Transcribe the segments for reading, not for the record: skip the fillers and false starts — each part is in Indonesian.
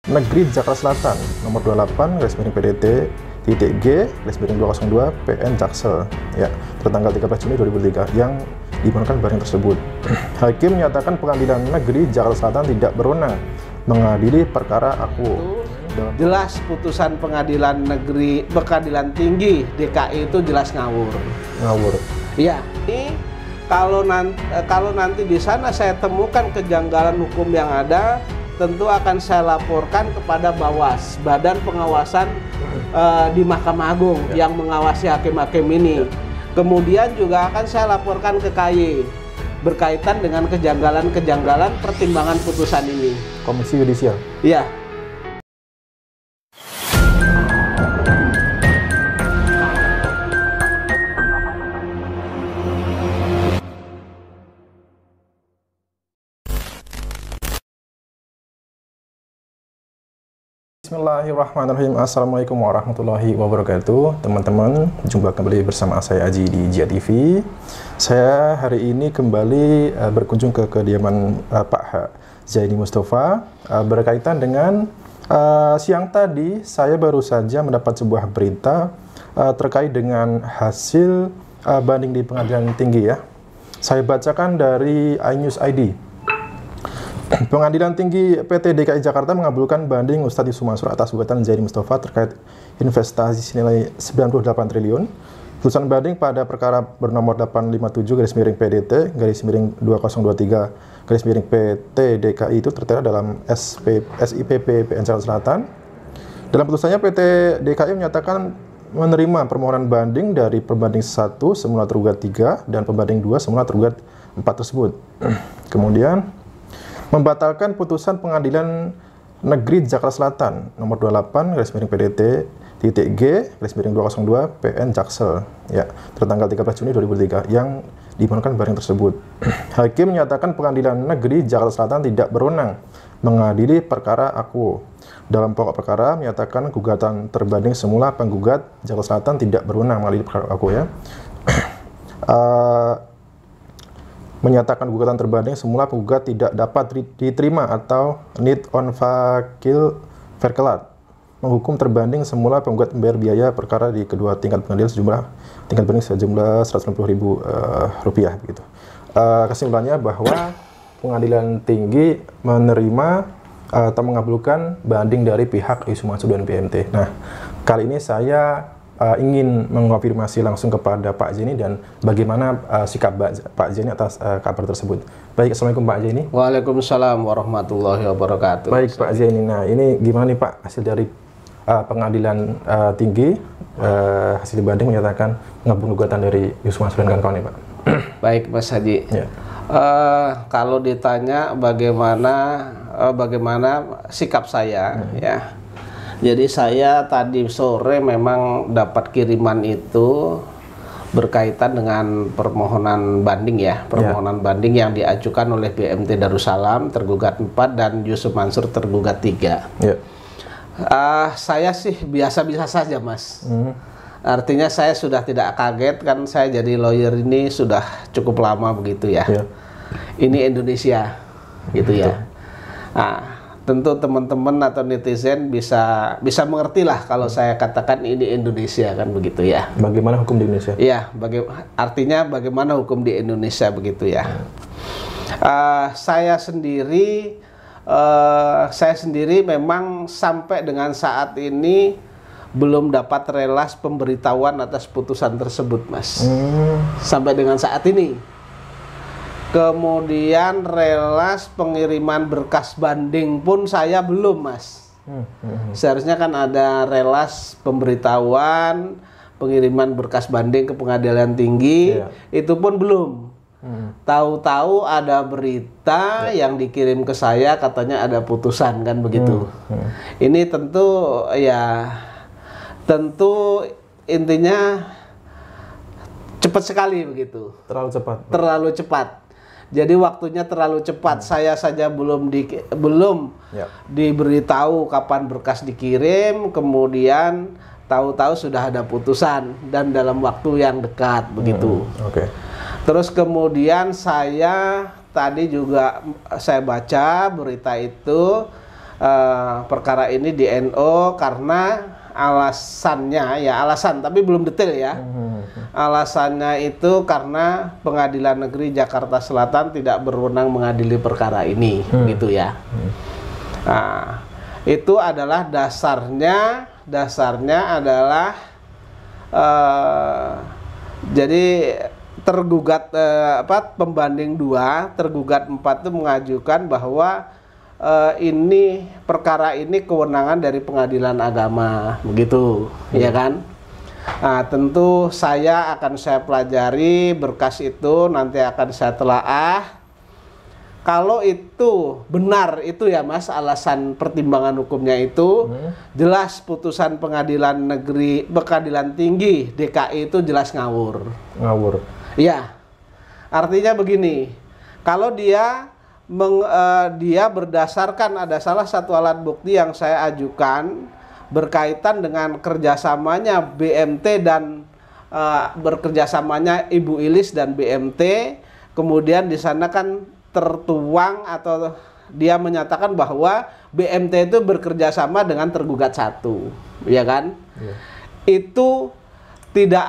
Negeri Jakarta Selatan nomor 28 garis miring PDT titik G garis miring 202 PN Jaksel ya tertanggal 13 Juni 2003 yang dimenangkan banding tersebut. Hakim menyatakan Pengadilan Negeri Jakarta Selatan tidak berwenang mengadili perkara aku. Jelas putusan Pengadilan Tinggi DKI itu jelas ngawur. Ngawur. Iya. Ini kalau nanti di sana saya temukan kejanggalan hukum yang ada, tentu akan saya laporkan kepada BAWAS, Badan Pengawasan di Mahkamah Agung yang mengawasi hakim-hakim ini. Kemudian juga akan saya laporkan ke KY berkaitan dengan kejanggalan-kejanggalan pertimbangan putusan ini. Komisi Yudisial. Iya. Bismillahirrahmanirrahim. Assalamualaikum warahmatullahi wabarakatuh. Teman-teman, jumpa kembali bersama saya Aji di Jia TV. Saya hari ini kembali berkunjung ke kediaman Pak Zaini Mustafa berkaitan dengan siang tadi saya baru saja mendapat sebuah berita terkait dengan hasil banding di Pengadilan Tinggi ya. Saya bacakan dari iNews ID. Pengadilan Tinggi PT DKI Jakarta mengabulkan banding Ustadz Yusuf Mansur atas gugatan Zaini Mustafa terkait investasi senilai 98 triliun. Putusan banding pada perkara bernomor 857 garis miring PDT garis miring 2023 garis miring PT DKI itu tertera dalam SIPP PN Jakarta Selatan. Dalam putusannya PT DKI menyatakan menerima permohonan banding dari pembanding 1 semula tergugat 3 dan pembanding 2 semula tergugat 4 tersebut. Kemudian membatalkan putusan Pengadilan Negeri Jakarta Selatan nomor 28 garis miring PDT titik G garis miring 202 PN Jaksel ya tertanggal 13 Juni 2003 yang dimenangkan banding tersebut. Hakim menyatakan Pengadilan Negeri Jakarta Selatan tidak berwenang mengadili perkara aku. Dalam pokok perkara menyatakan gugatan terbanding semula penggugat Jakarta Selatan tidak berwenang mengadili perkara aku ya. Menyatakan gugatan terbanding semula penggugat tidak dapat diterima atau need on fakil verkelat. Menghukum terbanding semula penggugat membayar biaya perkara di kedua tingkat pengadilan sejumlah 150.000 rupiah begitu. Kesimpulannya bahwa Pengadilan Tinggi menerima atau mengabulkan banding dari pihak Yusuf Mansur dan PMT. Nah, kali ini saya ingin mengonfirmasi langsung kepada Pak Zaini dan bagaimana sikap Pak Zaini atas kabar tersebut. Baik, Assalamualaikum Pak Zaini. Waalaikumsalam warahmatullahi wabarakatuh. Baik Pak Zaini, nah ini gimana nih Pak hasil dari Pengadilan Tinggi hasil banding menyatakan mengabulkan gugatan dari Yusuf Mansur dan kawan-kawan Pak. Baik Mas Haji. Ya. Kalau ditanya bagaimana sikap saya ya. Jadi saya tadi sore memang dapat kiriman itu berkaitan dengan permohonan banding ya, permohonan banding yang diajukan oleh BMT Darussalam tergugat 4 dan Yusuf Mansur tergugat 3. Saya sih biasa-biasa saja Mas. Artinya saya sudah tidak kaget kan, saya jadi lawyer ini sudah cukup lama begitu ya. Ini Indonesia gitu ya. Nah, tentu teman-teman atau netizen bisa mengerti lah kalau saya katakan ini Indonesia kan begitu ya. Bagaimana hukum di Indonesia? Iya, artinya bagaimana hukum di Indonesia begitu ya. Saya sendiri memang sampai dengan saat ini belum dapat relas pemberitahuan atas putusan tersebut, Mas. Sampai dengan saat ini. Kemudian relas pengiriman berkas banding pun saya belum, Mas. Seharusnya kan ada relas pemberitahuan pengiriman berkas banding ke Pengadilan Tinggi, itu pun belum. Tahu-tahu ada berita yang dikirim ke saya katanya ada putusan kan begitu. Ini tentu intinya cepat sekali begitu. Terlalu cepat. Jadi waktunya terlalu cepat. Saya saja belum diberitahu kapan berkas dikirim, kemudian tahu-tahu sudah ada putusan dan dalam waktu yang dekat begitu. Terus kemudian saya tadi juga saya baca berita itu perkara ini di NO karena alasannya ya alasan tapi belum detail ya. Alasannya itu karena Pengadilan Negeri Jakarta Selatan tidak berwenang mengadili perkara ini, gitu ya. Nah, itu adalah dasarnya adalah jadi tergugat pembanding 2, tergugat 4 itu mengajukan bahwa ini perkara ini kewenangan dari pengadilan agama, begitu, ya kan? Nah, tentu saya pelajari berkas itu, nanti akan saya telaah. Kalau itu benar itu ya Mas, alasan pertimbangan hukumnya itu jelas putusan pengadilan tinggi DKI itu jelas ngawur. Ngawur. Iya. Artinya begini, kalau dia berdasarkan ada salah satu alat bukti yang saya ajukan berkaitan dengan kerjasamanya BMT dan bekerjasamanya Ibu Ilis dan BMT, kemudian di sana kan tertuang atau dia menyatakan bahwa BMT itu bekerjasama dengan tergugat 1, ya kan? Yeah. Itu tidak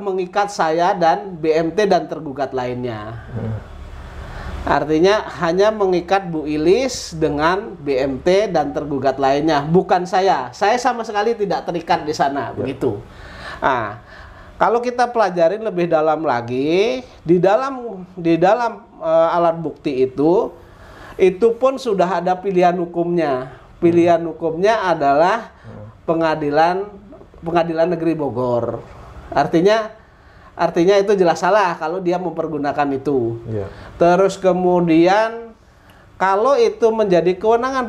mengikat saya dan BMT dan tergugat lainnya. Artinya hanya mengikat Bu Ilis dengan BMT dan tergugat lainnya, bukan saya. Saya sama sekali tidak terikat di sana, begitu. Nah, kalau kita pelajarin lebih dalam lagi, di dalam alat bukti itu pun sudah ada pilihan hukumnya. Pilihan hukumnya adalah Pengadilan Negeri Bogor. Artinya itu jelas salah kalau dia mempergunakan itu. Yeah. Terus kemudian kalau itu menjadi kewenangan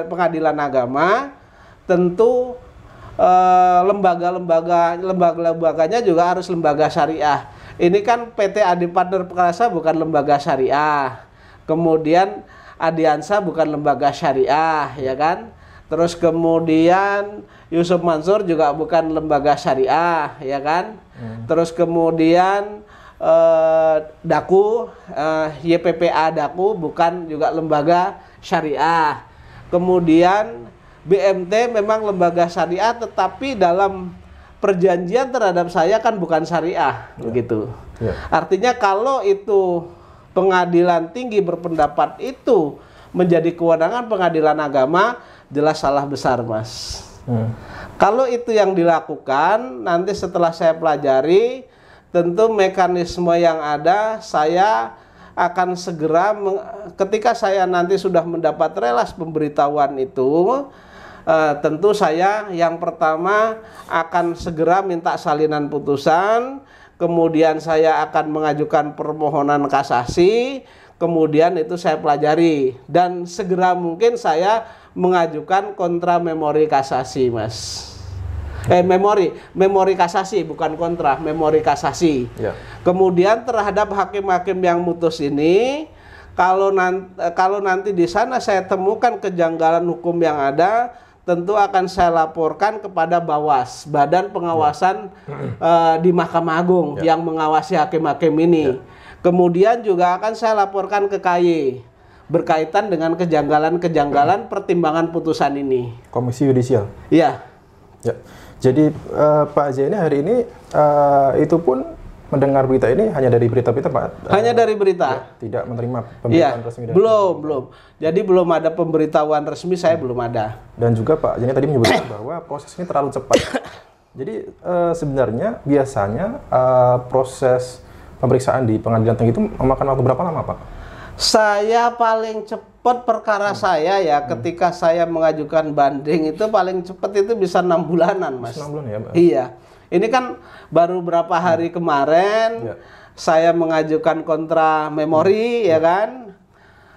pengadilan agama, tentu lembaga-lembaganya juga harus lembaga syariah. Ini kan PT Adi Partner Perkasa bukan lembaga syariah. Kemudian Adiansa bukan lembaga syariah, ya kan? Terus kemudian Yusuf Mansur juga bukan lembaga syariah, ya kan? Terus kemudian Daku, YPPA Daku bukan juga lembaga syariah. Kemudian BMT memang lembaga syariah, tetapi dalam perjanjian terhadap saya kan bukan syariah, begitu. Artinya kalau itu pengadilan tinggi berpendapat itu menjadi kewenangan pengadilan agama, jelas salah besar, Mas. Kalau itu yang dilakukan, nanti setelah saya pelajari, tentu mekanisme yang ada, saya akan segera, ketika saya nanti sudah mendapat relas pemberitahuan itu, tentu saya yang pertama akan segera minta salinan putusan, kemudian saya akan mengajukan permohonan kasasi, kemudian itu saya pelajari, dan segera mungkin saya mengajukan kontra memori kasasi, Mas. Memori kasasi, bukan kontra, memori kasasi. Ya. Kemudian terhadap hakim-hakim yang mutus ini, kalau nanti di sana saya temukan kejanggalan hukum yang ada, tentu akan saya laporkan kepada BAWAS, Badan Pengawasan di Mahkamah Agung yang mengawasi hakim-hakim ini. Kemudian juga akan saya laporkan ke KY berkaitan dengan kejanggalan-kejanggalan pertimbangan putusan ini. Komisi Yudisial. Iya. Ya. Jadi Pak Zaini hari ini itu pun mendengar berita ini hanya dari berita-berita, Pak? Hanya dari berita. Ya, tidak menerima pemberitaan resmi dari belum. Jadi belum ada pemberitahuan resmi, saya belum ada. Dan juga Pak Zaini tadi menyebutkan bahwa proses ini terlalu cepat. Jadi sebenarnya biasanya proses pemeriksaan di pengadilan tinggi itu memakan waktu berapa lama, Pak? Saya paling cepat perkara saya ya, ketika saya mengajukan banding itu paling cepat itu bisa 6 bulanan, Mas. 6 bulan ya, Pak? Iya. Ini kan baru berapa hari kemarin saya mengajukan kontra memori, ya kan?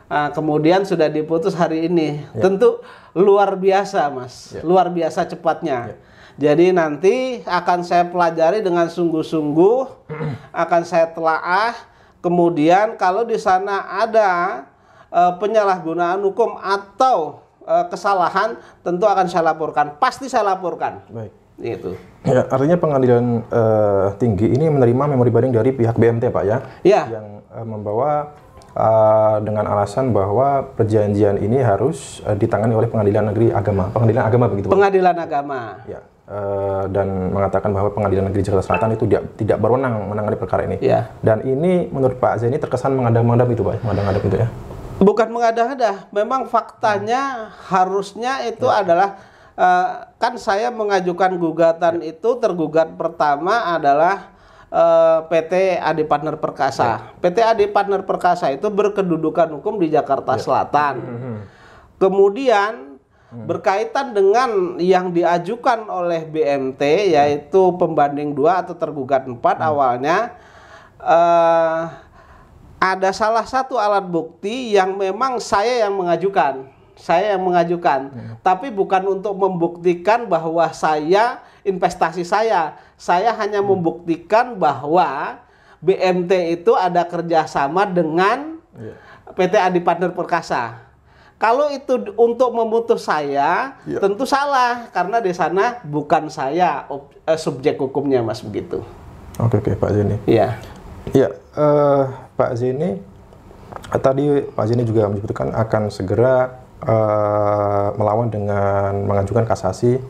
Nah, kemudian sudah diputus hari ini. Tentu luar biasa, Mas. Luar biasa cepatnya. Jadi nanti akan saya pelajari dengan sungguh-sungguh, akan saya telaah. Kemudian kalau di sana ada penyalahgunaan hukum atau kesalahan, tentu akan saya laporkan. Pasti saya laporkan. Baik. Itu. Ya, artinya pengadilan tinggi ini menerima memori banding dari pihak BMT, Pak, ya? Iya. Yang membawa dengan alasan bahwa perjanjian ini harus ditangani oleh pengadilan negeri agama, pengadilan agama begitu. Pengadilan agama. Ya. Dan mengatakan bahwa pengadilan negeri Jakarta Selatan itu tidak berwenang menangani perkara ini. Ya. Dan ini menurut Pak Zaini terkesan mengadang-adang itu Pak, mengadang-adang itu ya. Bukan mengadah-adah, memang faktanya harusnya itu adalah kan saya mengajukan gugatan itu, tergugat pertama adalah PT Adi Partner Perkasa. PT Adi Partner Perkasa itu berkedudukan hukum di Jakarta Selatan. Kemudian berkaitan dengan yang diajukan oleh BMT yaitu pembanding 2 atau tergugat 4 awalnya ada salah satu alat bukti yang memang saya yang mengajukan. Tapi bukan untuk membuktikan bahwa investasi saya hanya membuktikan bahwa BMT itu ada kerjasama dengan PT Adi Partner Perkasa. Kalau itu untuk memutus saya, tentu salah karena di sana bukan saya subjek hukumnya, Mas, begitu. Oke, Pak Zaini. Iya. Iya, Pak Zaini tadi Pak Zaini juga menyebutkan akan segera melawan dengan mengajukan kasasi,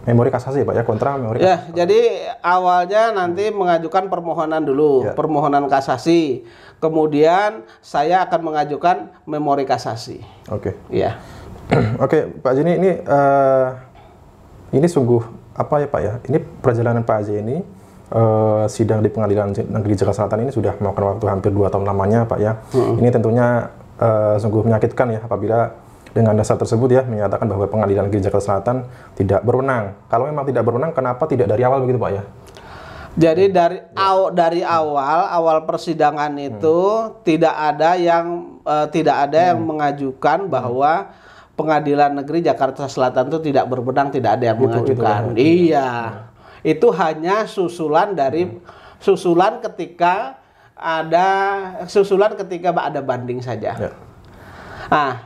memori kasasi Pak ya, kontra memori kasasi. Ya, jadi awalnya nanti mengajukan permohonan dulu, permohonan kasasi. Kemudian saya akan mengajukan memori kasasi. Oke. Iya. Oke, Pak Zaini, ini sungguh apa ya Pak ya? Ini perjalanan Pak Zaini sidang di Pengadilan Negeri Jakarta Selatan ini sudah memakan waktu hampir 2 tahun lamanya Pak ya. Ini tentunya sungguh menyakitkan ya apabila dengan dasar tersebut ya menyatakan bahwa Pengadilan Negeri Jakarta Selatan tidak berwenang. Kalau memang tidak berwenang, kenapa tidak dari awal begitu Pak ya? Jadi dari awal persidangan itu tidak ada yang mengajukan bahwa Pengadilan Negeri Jakarta Selatan itu tidak berwenang, tidak ada yang mengajukan. Iya. Itu hanya susulan ketika ada banding saja. Ya. Nah,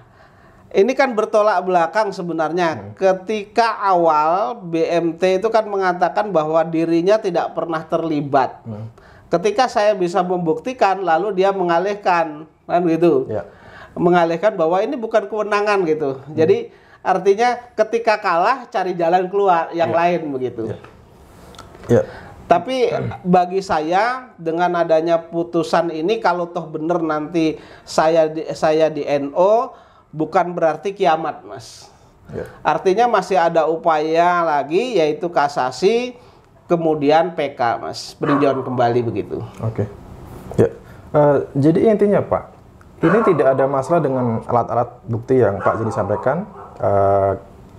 ini kan bertolak belakang sebenarnya. Ketika awal BMT itu kan mengatakan bahwa dirinya tidak pernah terlibat. Ketika saya bisa membuktikan, lalu dia mengalihkan, kan gitu. Ya. Mengalihkan bahwa ini bukan kewenangan gitu. Jadi artinya ketika kalah cari jalan keluar yang lain begitu. Ya. Tapi bagi saya dengan adanya putusan ini, kalau toh bener nanti saya di NO, bukan berarti kiamat, Mas. Ya. Artinya masih ada upaya lagi, yaitu kasasi, kemudian PK, Mas, peninjauan kembali begitu. Oke. Ya. Jadi intinya Pak, ini tidak ada masalah dengan alat-alat bukti yang Pak Zaini sampaikan.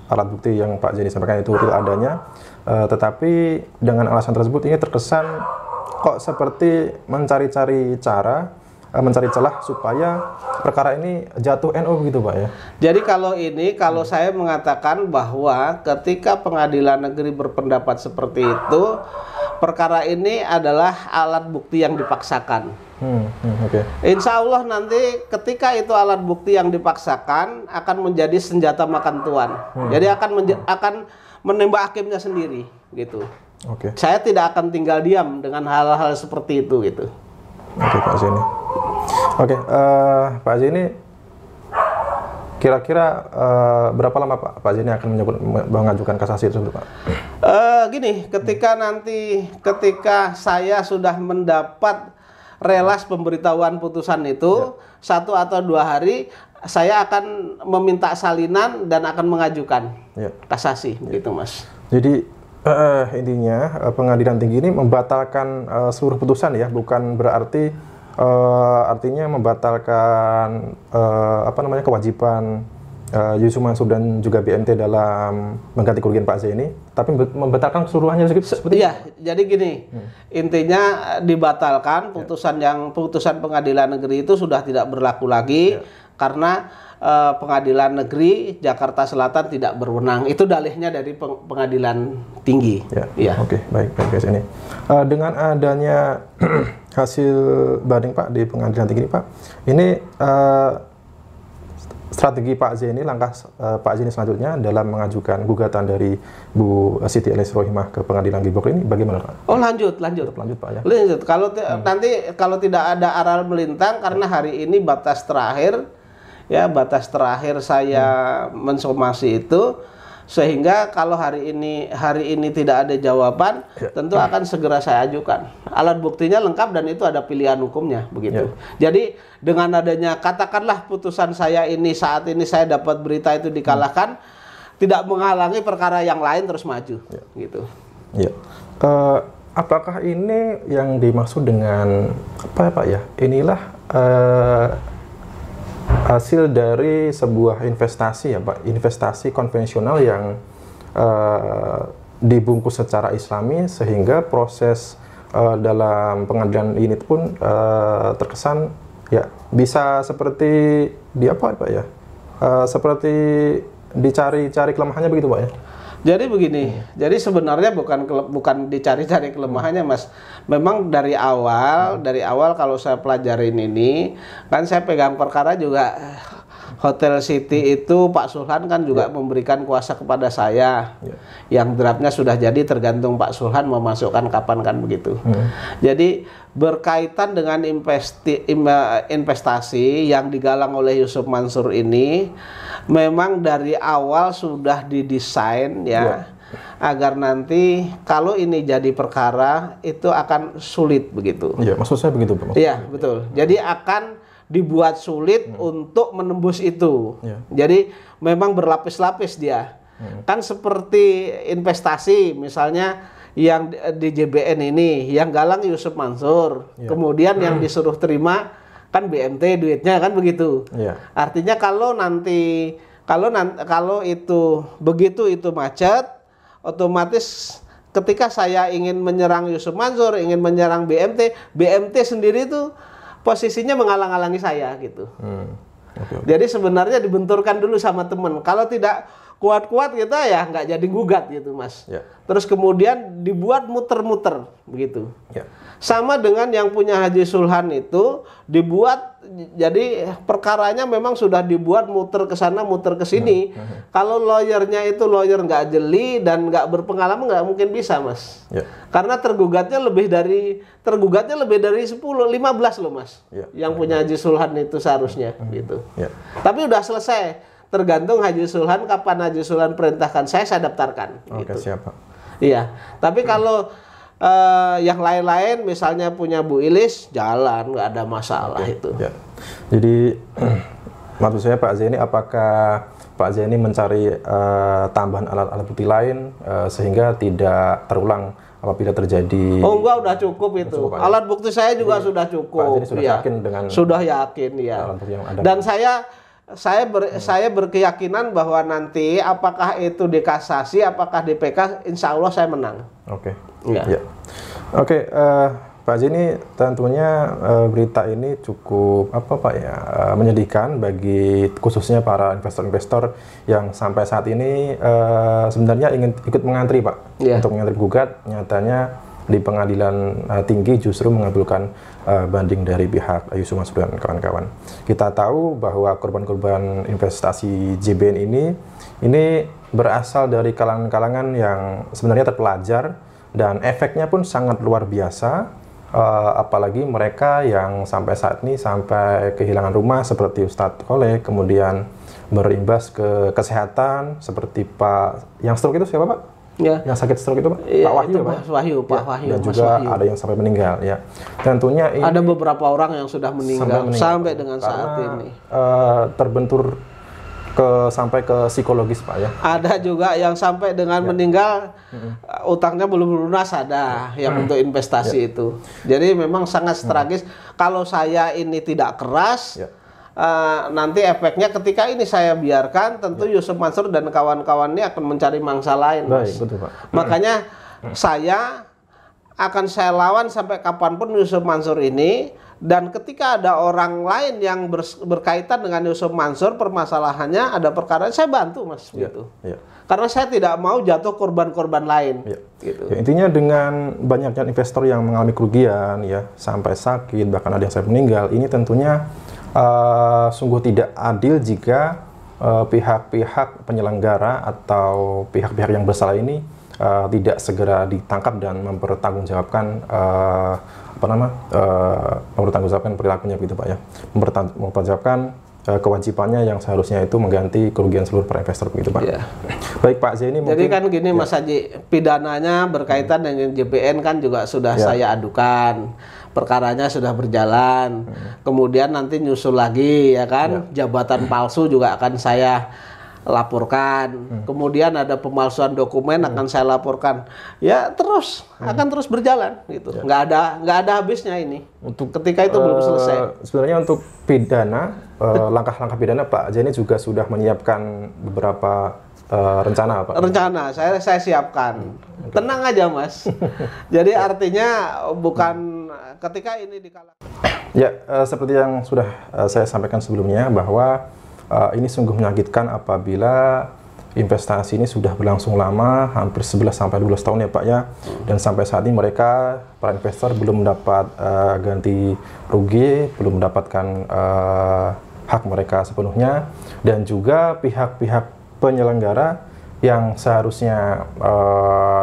Alat bukti yang Pak Zaini sampaikan itu real adanya, tetapi dengan alasan tersebut ini terkesan kok seperti mencari-cari cara, mencari celah supaya perkara ini jatuh NO begitu Pak ya. Jadi kalau saya mengatakan bahwa ketika Pengadilan Negeri berpendapat seperti itu, perkara ini adalah alat bukti yang dipaksakan. Okay. Insya Allah nanti ketika itu alat bukti yang dipaksakan akan menjadi senjata makan tuan. Jadi akan menembak hakimnya sendiri gitu. Okay. Saya tidak akan tinggal diam dengan hal-hal seperti itu gitu. Oke, Pak Zaini. Oke, Pak Zaini, kira-kira berapa lama Pak Zaini akan mengajukan kasasi tersebut Pak? Gini, ketika saya sudah mendapat relas pemberitahuan putusan itu, 1 atau 2 hari saya akan meminta salinan dan akan mengajukan kasasi, gitu Mas. Jadi intinya Pengadilan Tinggi ini membatalkan seluruh putusan ya, bukan berarti artinya membatalkan kewajiban Yusuf Mansur dan juga BMT dalam mengganti kerugian Pak Zaini, tapi membatalkan keseluruhannya seperti iya, jadi gini, intinya dibatalkan putusan Pengadilan Negeri itu sudah tidak berlaku lagi karena Pengadilan Negeri Jakarta Selatan tidak berwenang. Itu dalihnya dari Pengadilan Tinggi. Ya. Oke, baik guys ini. Dengan adanya hasil banding Pak di Pengadilan Tinggi Pak, ini strategi Pak Zaini, langkah Pak Zaini selanjutnya dalam mengajukan gugatan dari Bu Siti Eliezer Rohimah ke Pengadilan Gibor ini bagaimana Pak? Oh lanjut Pak ya. Lanjut. Kalau nanti kalau tidak ada aral melintang karena hari ini batas terakhir saya mensomasi itu, sehingga kalau hari ini tidak ada jawaban, tentu akan segera saya ajukan. Alat buktinya lengkap dan itu ada pilihan hukumnya begitu. Jadi dengan adanya katakanlah putusan saya ini saat ini saya dapat berita itu dikalahkan, tidak menghalangi perkara yang lain terus maju gitu. Ya. Apakah ini yang dimaksud dengan apa ya Pak ya? Inilah hasil dari sebuah investasi ya Pak, investasi konvensional yang dibungkus secara Islami sehingga proses dalam pengadilan ini pun terkesan ya bisa seperti seperti dicari-cari kelemahannya begitu Pak ya. Jadi begini, jadi sebenarnya bukan dicari-cari kelemahannya Mas. Memang dari awal kalau saya pelajarin ini, kan saya pegang perkara juga Hotel City itu Pak Sulhan kan juga memberikan kuasa kepada saya. Yang draftnya sudah jadi, tergantung Pak Sulhan mau masukkan kapan kan begitu. Jadi berkaitan dengan investasi yang digalang oleh Yusuf Mansur ini, memang dari awal sudah didesain agar nanti kalau ini jadi perkara itu akan sulit begitu. Iya, maksud saya begitu Pak. Iya, betul. Jadi akan dibuat sulit untuk menembus itu. Jadi memang berlapis-lapis dia. Kan seperti investasi misalnya yang di JBN ini yang galang Yusuf Mansur, kemudian yang disuruh terima kan BMT duitnya kan begitu. Artinya kalau itu begitu itu macet, otomatis ketika saya ingin menyerang Yusuf Mansur, ingin menyerang BMT sendiri itu posisinya menghalang-halangi saya gitu. Jadi sebenarnya dibenturkan dulu sama temen. Kalau tidak kuat-kuat kita ya nggak jadi gugat gitu Mas. Terus kemudian dibuat muter-muter begitu. Sama dengan yang punya Haji Sulhan itu dibuat, jadi perkaranya memang sudah dibuat muter ke sana muter ke sini. Kalau lawyernya itu lawyer nggak jeli dan nggak berpengalaman nggak mungkin bisa Mas. Karena tergugatnya lebih dari 10, 15 loh Mas. Yang punya Haji Sulhan itu seharusnya gitu. Tapi udah selesai. Tergantung Haji Sulhan kapan Haji Sulhan perintahkan saya daftarkan. Oke, gitu. siapa? Iya. Tapi kalau yang lain-lain misalnya punya Bu Ilis jalan nggak ada masalah itu. Jadi maksud saya Pak Zaini, apakah Pak Zaini mencari tambahan alat bukti lain sehingga tidak terulang apabila terjadi? Oh enggak, udah cukup itu. Alat bukti saya juga sudah cukup. Pak Zaini sudah yakin dengan? Sudah yakin ya. Dan saya berkeyakinan bahwa nanti apakah itu dikasasi, apakah di PK, insya Allah saya menang. Oke, Pak Zaini, tentunya berita ini cukup menyedihkan bagi khususnya para investor-investor yang sampai saat ini sebenarnya ingin ikut mengantri Pak untuk mengantri gugat, nyatanya di pengadilan tinggi justru mengabulkan banding dari pihak Yusuf Mansur dan kawan-kawan. Kita tahu bahwa korban-korban investasi JBN ini berasal dari kalangan-kalangan yang sebenarnya terpelajar dan efeknya pun sangat luar biasa, apalagi mereka yang sampai saat ini sampai kehilangan rumah seperti Ustadz Kole, kemudian berimbas ke kesehatan seperti Pak yang stroke itu siapa Pak? Yang sakit stroke itu Pak? Pak Wahyu, Pak Wahyu. Dan juga ada yang sampai meninggal ya. Tentunya ini ada beberapa orang yang sudah meninggal sampai dengan saat ini. Terbentur sampai ke psikologis Pak ya. Ada juga yang sampai dengan meninggal utangnya belum lunas, ada yang untuk investasi itu. Jadi memang sangat tragis. Kalau saya ini tidak keras, nanti efeknya ketika ini saya biarkan, tentu Yusuf Mansur dan kawan-kawan ini akan mencari mangsa lain. Betul, Pak. Makanya saya lawan sampai kapanpun Yusuf Mansur ini. Dan ketika ada orang lain yang berkaitan dengan Yusuf Mansur, permasalahannya ada perkara, saya bantu Mas gitu. Karena saya tidak mau jatuh korban-korban lain. Gitu. Intinya dengan banyaknya investor yang mengalami kerugian, sampai sakit, bahkan ada yang sampai meninggal, ini tentunya sungguh tidak adil jika pihak-pihak penyelenggara atau pihak-pihak yang bersalah ini tidak segera ditangkap dan mempertanggungjawabkan mempertanggungjawabkan perilakunya begitu Pak ya, mempertanggungjawabkan kewajibannya yang seharusnya itu mengganti kerugian seluruh para investor begitu Pak. Ya. Baik Pak Zaini, jadi kan gini Mas Haji, pidananya berkaitan dengan JPN kan juga sudah saya adukan, perkaranya sudah berjalan, kemudian nanti nyusul lagi ya kan, jabatan palsu juga akan saya laporkan, kemudian ada pemalsuan dokumen akan saya laporkan, ya terus akan terus berjalan gitu, nggak ada habisnya ini. Untuk ketika itu belum selesai. Sebenarnya untuk pidana, langkah-langkah pidana Pak Zaini juga sudah menyiapkan beberapa rencana Pak. Rencana saya siapkan, tenang aja Mas. Jadi artinya bukan ketika ini dikalah. Ya, seperti yang sudah saya sampaikan sebelumnya bahwa ini sungguh menyakitkan apabila investasi ini sudah berlangsung lama, hampir 11-12 tahun ya Pak ya, dan sampai saat ini mereka, para investor belum mendapat ganti rugi, belum mendapatkan hak mereka sepenuhnya, dan juga pihak-pihak penyelenggara yang seharusnya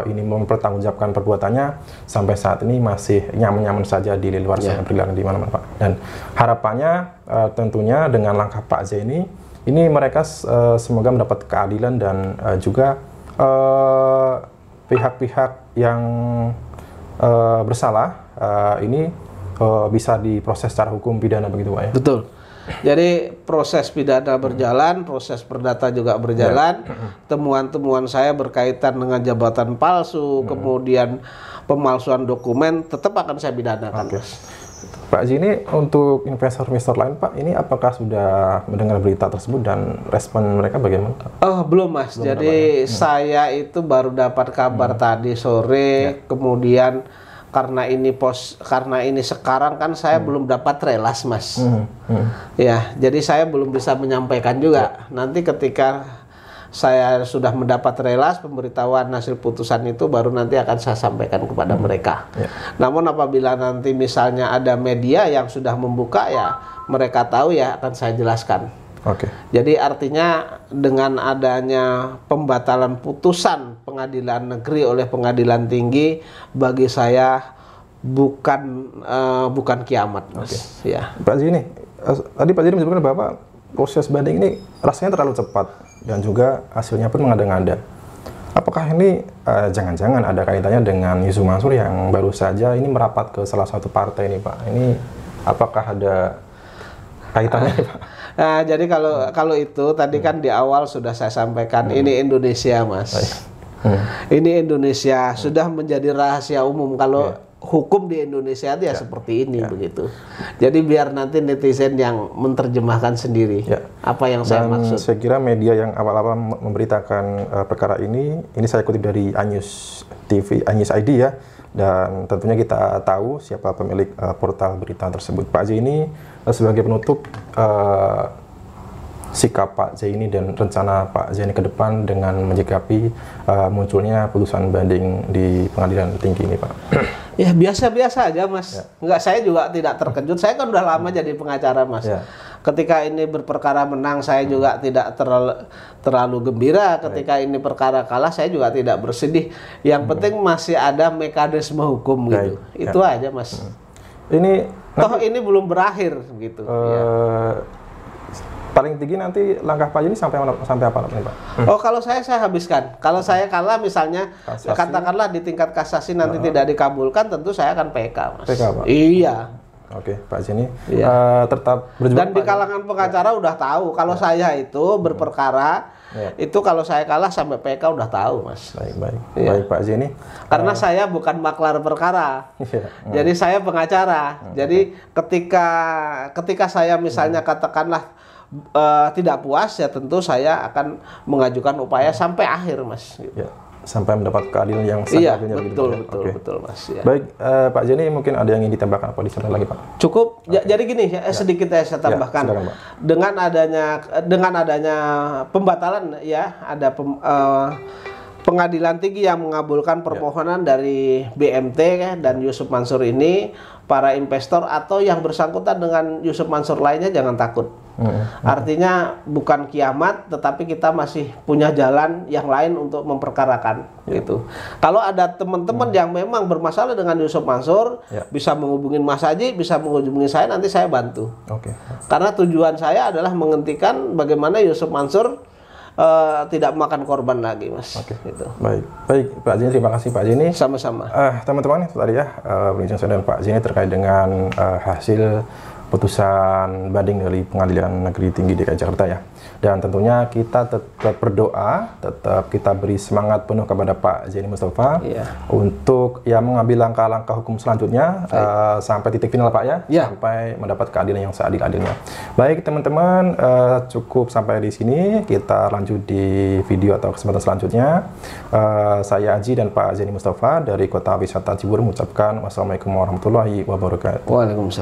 ini mempertanggungjawabkan perbuatannya sampai saat ini masih nyaman-nyaman saja di luar sana, berkeliaran di mana-mana Pak. Dan harapannya tentunya dengan langkah Pak Zaini ini mereka semoga mendapat keadilan dan juga pihak-pihak yang bersalah ini bisa diproses secara hukum pidana begitu Pak ya. Betul. Jadi proses pidana berjalan, proses perdata juga berjalan. Temuan-temuan saya berkaitan dengan jabatan palsu, kemudian pemalsuan dokumen, tetap akan saya pidanakan. Pak Zaini, untuk investor-investor lain Pak, ini apakah sudah mendengar berita tersebut dan respon mereka bagaimana? Oh belum Mas, belum. Jadi saya itu baru dapat kabar tadi sore, kemudian karena ini sekarang kan saya belum dapat relas Mas. Ya, jadi saya belum bisa menyampaikan juga. Nanti ketika saya sudah mendapat relas, pemberitahuan hasil putusan itu baru nanti akan saya sampaikan kepada mereka. Namun apabila nanti misalnya ada media yang sudah membuka, ya mereka tahu, ya akan saya jelaskan. Jadi artinya dengan adanya pembatalan putusan pengadilan negeri oleh pengadilan tinggi, bagi saya bukan kiamat Mas. Ya. Pak Zaini, tadi Pak Zaini menyebutkan bahwa proses banding ini rasanya terlalu cepat dan juga hasilnya pun mengada-ngada. Apakah ini jangan-jangan ada kaitannya dengan Yusuf Mansur yang baru saja ini merapat ke salah satu partai ini Pak? Ini apakah ada kaitannya Pak? Nah, jadi kalau itu tadi kan di awal sudah saya sampaikan, ini Indonesia Mas. Ini Indonesia sudah menjadi rahasia umum kalau hukum di Indonesia itu ya seperti ini begitu. Jadi biar nanti netizen yang menerjemahkan sendiri apa yang saya maksud. Saya kira media yang awal-awal memberitakan perkara ini saya kutip dari Anyus TV, Anyus ID ya. Dan tentunya kita tahu siapa pemilik portal berita tersebut. Pak Zaini, sebagai penutup, sikap Pak Zaini dan rencana Pak Zaini ke depan dengan menyikapi munculnya putusan banding di pengadilan tinggi ini Pak. Ya biasa-biasa aja Mas. Enggak, saya juga tidak terkejut. Saya kan udah lama jadi pengacara Mas. Ketika ini berperkara menang, saya juga tidak terlalu gembira. Ketika ini perkara kalah, saya juga tidak bersedih. Yang penting masih ada mekanisme hukum gitu. Itu aja Mas. Ini toh ini belum berakhir gitu. Paling tinggi nanti langkah Pak ini sampai apa nih Pak? Oh, kalau saya habiskan. Kalau saya kalah misalnya kasasi, katakanlah di tingkat kasasi nanti tidak dikabulkan, tentu saya akan PK Mas. PK Pak? Iya. Oke, Pak Zaini tetap berjuang. Dan di kalangan pengacara udah tahu kalau saya itu berperkara itu kalau saya kalah sampai PK udah tahu Mas. Baik Pak Zaini. Karena saya bukan maklar perkara. Jadi saya pengacara. Jadi ketika saya misalnya katakanlah tidak puas, ya tentu saya akan mengajukan upaya sampai akhir Mas. Gitu. Sampai mendapat keadilan yang seadilnya betul Mas. Baik, Pak Zaini, mungkin ada yang ingin ditambahkan apa di sana lagi Pak? Cukup. Jadi gini, sedikit saya tambahkan. Silakan, Pak. Dengan adanya pembatalan ada Pengadilan Tinggi yang mengabulkan permohonan dari BMT dan Yusuf Mansur ini, para investor atau yang bersangkutan dengan Yusuf Mansur lainnya jangan takut. Artinya bukan kiamat, tetapi kita masih punya jalan yang lain untuk memperkarakan gitu. Kalau ada teman-teman yang memang bermasalah dengan Yusuf Mansur, bisa menghubungi Mas Haji, bisa menghubungi saya, nanti saya bantu. Karena tujuan saya adalah menghentikan bagaimana Yusuf Mansur tidak makan korban lagi, Mas. Gitu. Baik, Pak Zini, terima kasih Pak Zini. Sama-sama. Teman-teman, itu tadi ya perbincangan saya dengan Pak Zini terkait dengan hasil putusan banding dari Pengadilan Negeri Tinggi DKI Jakarta ya. Dan tentunya kita tetap berdoa, tetap kita beri semangat penuh kepada Pak Zaini Mustafa untuk ya mengambil langkah-langkah hukum selanjutnya sampai titik final Pak ya, sampai mendapat keadilan yang seadil-adilnya. Baik teman-teman, cukup sampai di sini. Kita lanjut di video atau kesempatan selanjutnya. Saya Aji dan Pak Zaini Mustafa dari Kota Wisata Cibubur mengucapkan wassalamualaikum warahmatullahi wabarakatuh. Waalaikumsalam.